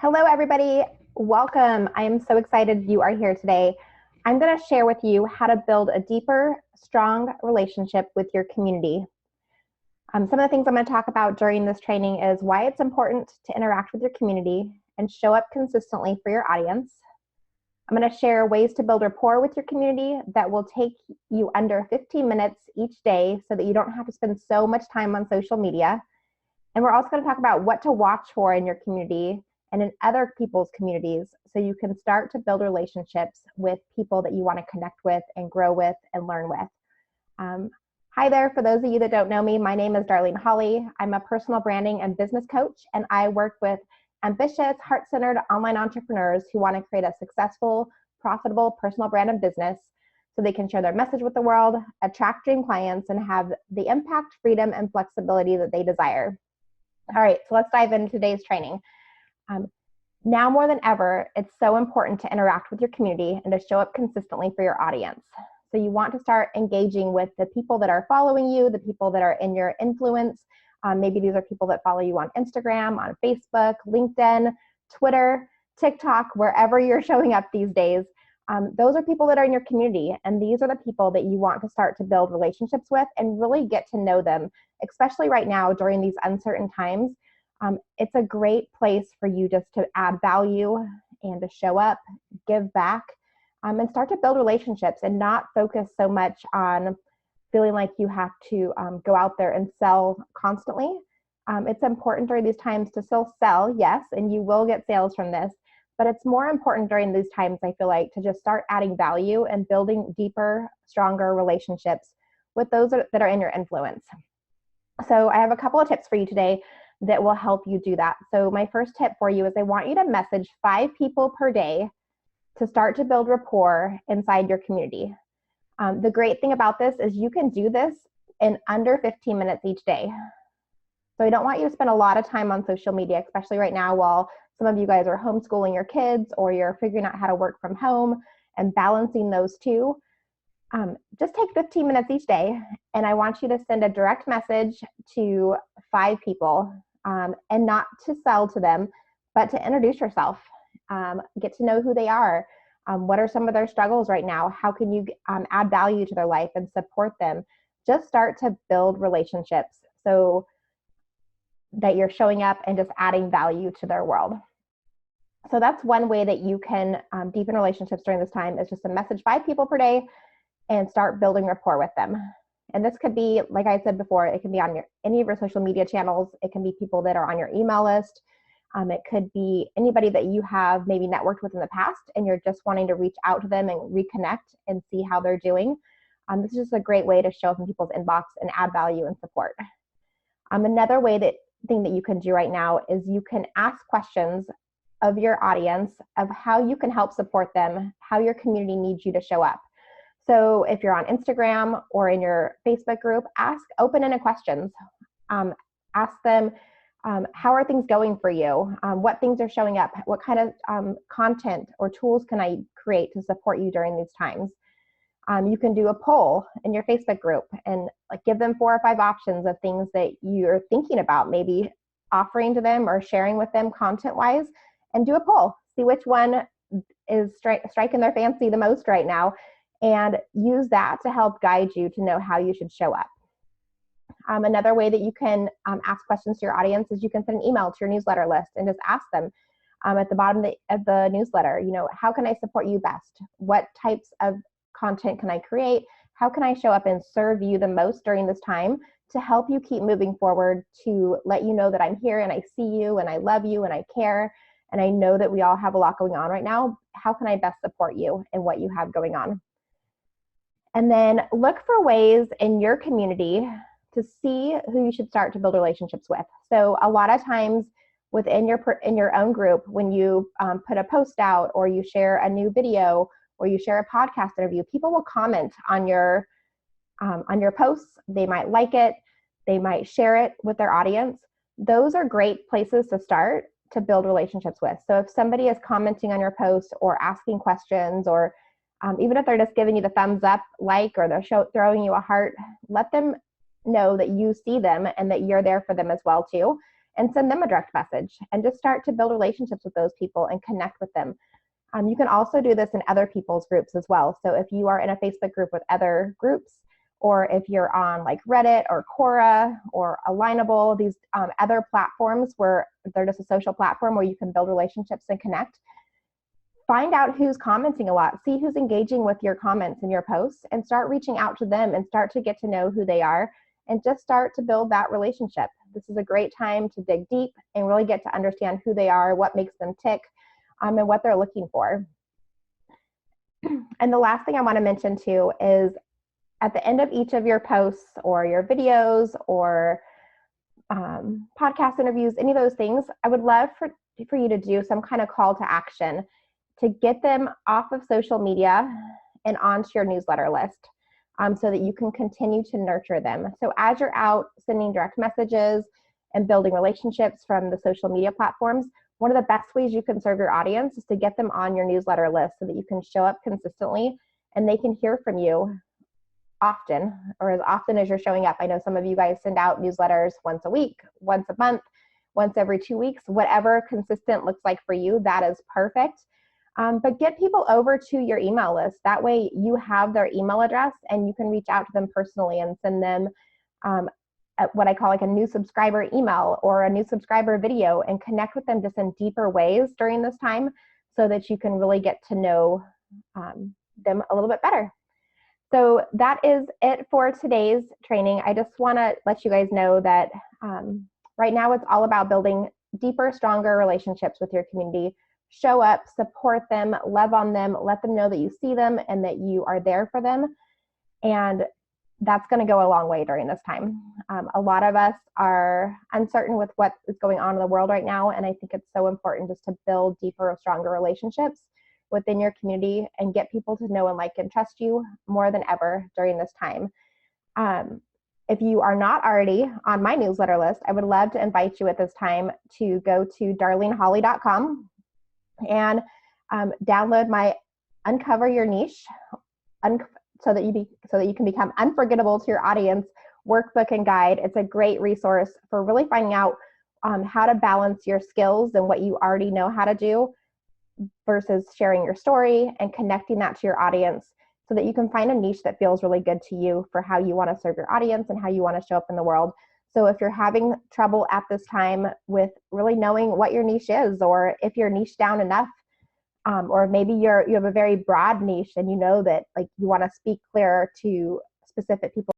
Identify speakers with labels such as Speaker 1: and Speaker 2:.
Speaker 1: Hello, everybody. Welcome. I am so excited you are here today. I'm going to share with you how to build a deeper, strong relationship with your community. Some of the things I'm going to talk about during this training is why it's important to interact with your community and show up consistently for your audience. I'm going to share ways to build rapport with your community that will take you under 15 minutes each day so that you don't have to spend so much time on social media. And we're also going to talk about what to watch for in your community and in other people's communities so you can start to build relationships with people that you want to connect with and grow with and learn with. Hi there, for those of you that don't know me, my name is Darlene Hawley. I'm a personal branding and business coach, and I work with ambitious, heart-centered online entrepreneurs who want to create a successful, profitable personal brand and business so they can share their message with the world, attract dream clients, and have the impact, freedom, and flexibility that they desire. All right, so let's dive into today's training. Now more than ever, it's so important to interact with your community and to show up consistently for your audience. So you want to start engaging with the people that are following you, the people that are in your influence. Maybe these are people that follow you on Instagram, on Facebook, LinkedIn, Twitter, TikTok, wherever you're showing up these days. Those are people that are in your community, and these are the people that you want to start to build relationships with and really get to know them, especially right now during these uncertain times. It's a great place for you just to add value and to show up, give back, and start to build relationships and not focus so much on feeling like you have to go out there and sell constantly. It's important during these times to still sell, yes, and you will get sales from this, but it's more important during these times, I feel like, to just start adding value and building deeper, stronger relationships with those that are in your influence. So I have a couple of tips for you today that will help you do that. So my first tip for you is I want you to message 5 people per day to start to build rapport inside your community. The great thing about this is you can do this in under 15 minutes each day. So I don't want you to spend a lot of time on social media, especially right now while some of you guys are homeschooling your kids or you're figuring out how to work from home and balancing those two. Just take 15 minutes each day, and I want you to send a direct message to 5 people, and not to sell to them, but to introduce yourself, get to know who they are. What are some of their struggles right now? How can you add value to their life and support them? Just start to build relationships so that you're showing up and just adding value to their world. So that's one way that you can deepen relationships during this time, is just to message 5 people per day and start building rapport with them. And this could be, like I said before, it can be on any of your social media channels. It can be people that are on your email list. It could be anybody that you have maybe networked with in the past and you're just wanting to reach out to them and reconnect and see how they're doing. This is just a great way to show up in people's inbox and add value and support. Another thing that you can do right now is you can ask questions of your audience of how you can help support them, how your community needs you to show up. So if you're on Instagram or in your Facebook group, ask open-ended questions. Ask them, how are things going for you? What things are showing up? What kind of content or tools can I create to support you during these times? You can do a poll in your Facebook group and give them 4 or 5 options of things that you're thinking about, maybe offering to them or sharing with them content-wise, and do a poll. See which one is striking their fancy the most right now, and use that to help guide you to know how you should show up. Another way that you can ask questions to your audience is you can send an email to your newsletter list and just ask them at the bottom of the newsletter, how can I support you best? What types of content can I create? How can I show up and serve you the most during this time to help you keep moving forward, to let you know that I'm here and I see you and I love you and I care and I know that we all have a lot going on right now. How can I best support you and what you have going on? And then look for ways in your community to see who you should start to build relationships with. So a lot of times within your own group, when you put a post out or you share a new video or you share a podcast interview, people will comment on your posts. They might like it. They might share it with their audience. Those are great places to start to build relationships with. So if somebody is commenting on your post or asking questions, or even if they're just giving you the thumbs up, or they're throwing you a heart, let them know that you see them and that you're there for them as well too. and send them a direct message and just start to build relationships with those people and connect with them. You can also do this in other people's groups as well. So if you are in a Facebook group with other groups, or if you're on like Reddit or Quora or Alignable, these other platforms where they're just a social platform where you can build relationships and connect, find out who's commenting a lot, see who's engaging with your comments and your posts, and start reaching out to them and start to get to know who they are and just start to build that relationship. This is a great time to dig deep and really get to understand who they are, what makes them tick, and what they're looking for. And the last thing I want to mention too is at the end of each of your posts or your videos or podcast interviews, any of those things, I would love for you to do some kind of call to action to get them off of social media and onto your newsletter list so that you can continue to nurture them. So as you're out sending direct messages and building relationships from the social media platforms, one of the best ways you can serve your audience is to get them on your newsletter list so that you can show up consistently and they can hear from you often, or as often as you're showing up. I know some of you guys send out newsletters once a week, once a month, once every 2 weeks, whatever consistent looks like for you, that is perfect. But get people over to your email list. That way you have their email address and you can reach out to them personally and send them what I call like a new subscriber email or a new subscriber video and connect with them just in deeper ways during this time so that you can really get to know them a little bit better. So that is it for today's training. I just want to let you guys know that right now it's all about building deeper, stronger relationships with your community. Show up, support them, love on them, let them know that you see them and that you are there for them. And that's going to go a long way during this time. A lot of us are uncertain with what is going on in the world right now, and I think it's so important just to build deeper, stronger relationships within your community and get people to know and like and trust you more than ever during this time. If you are not already on my newsletter list, I would love to invite you at this time to go to darlenehawley.com and download my Uncover Your Niche so that you can become unforgettable to your audience workbook and guide. It's a great resource for really finding out how to balance your skills and what you already know how to do versus sharing your story and connecting that to your audience so that you can find a niche that feels really good to you for how you want to serve your audience and how you want to show up in the world. So if you're having trouble at this time with really knowing what your niche is, or if you're niche down enough, or maybe you have a very broad niche and you know that like you want to speak clearer to specific people